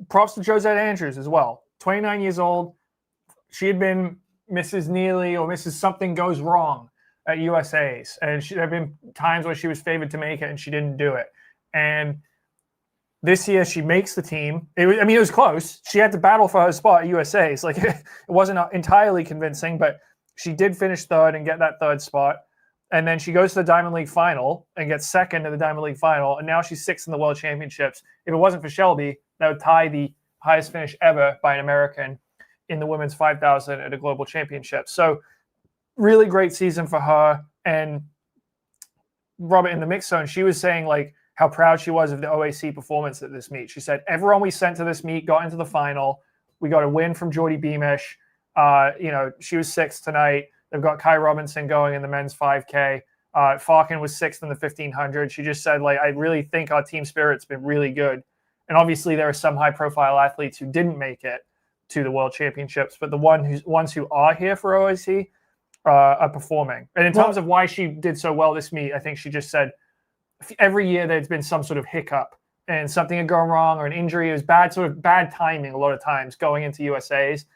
props to Josette Andrews as well. 29 years old. She had been Mrs. Neely or Mrs. Something Goes Wrong at USA's. And there have been times where she was favored to make it and she didn't do it. And this year she makes the team. It was close. She had to battle for her spot at USA's. Like it wasn't entirely convincing, but she did finish third and get that third spot. And then she goes to the Diamond League final and gets second in the Diamond League final. And now she's sixth in the World Championships. If it wasn't for Shelby, that would tie the highest finish ever by an American in the women's 5,000 at a global championship. So really great season for her. And Robert, in the mix zone, she was saying like how proud she was of the OAC performance at this meet. She said, everyone we sent to this meet got into the final. We got a win from Jordy Beamish. She was sixth tonight. They've got Kai Robinson going in the men's 5K. Falcon was sixth in the 1,500. She just said, like, I really think our team spirit's been really good. And obviously there are some high-profile athletes who didn't make it to the World Championships, but the ones who are here for OAC are performing. And in terms of why she did so well this meet, I think she just said every year there's been some sort of hiccup and something had gone wrong or an injury. It was bad timing a lot of times going into USA's.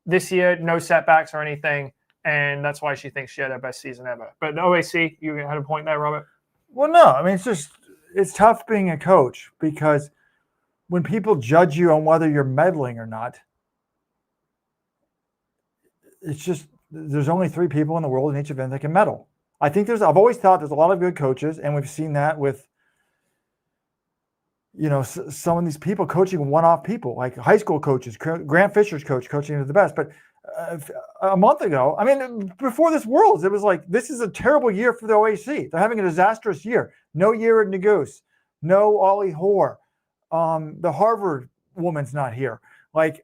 This year, no setbacks or anything. And that's why she thinks she had her best season ever. But the OAC, you had a point there, Robert? Well, no. I mean, it's tough being a coach because when people judge you on whether you're meddling or not, it's just there's only 3 people in the world in each event that can medal. I've always thought there's a lot of good coaches, and we've seen that with, some of these people coaching one-off people, like high school coaches. Grant Fisher's coaching is the best. But a month ago, before this Worlds, it was like, this is a terrible year for the OAC. They're having a disastrous year. No year at Naguse. No Ollie Hoare. The Harvard woman's not here. Like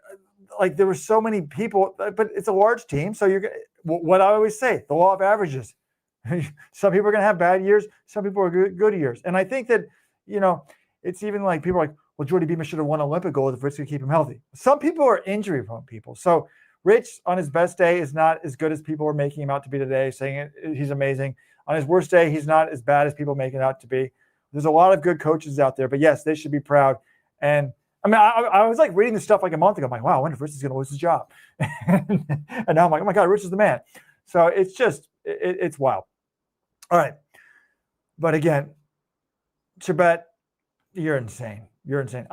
there were so many people, but it's a large team. So what I always say, the law of averages. Some people are going to have bad years. Some people are good years. And I think that, it's even like people are like, well, Jordy Beamish should have won Olympic gold if Rich could keep him healthy. Some people are injury-prone people. So Rich, on his best day, is not as good as people are making him out to be today, saying he's amazing. On his worst day, he's not as bad as people make it out to be. There's a lot of good coaches out there, but yes, they should be proud. And I was like reading this stuff like a month ago. I'm like, wow, I wonder if Rich is going to lose his job. And now I'm like, oh my God, Rich is the man. So it's just, it's wild. All right. But again, Josette, you're insane. You're insane.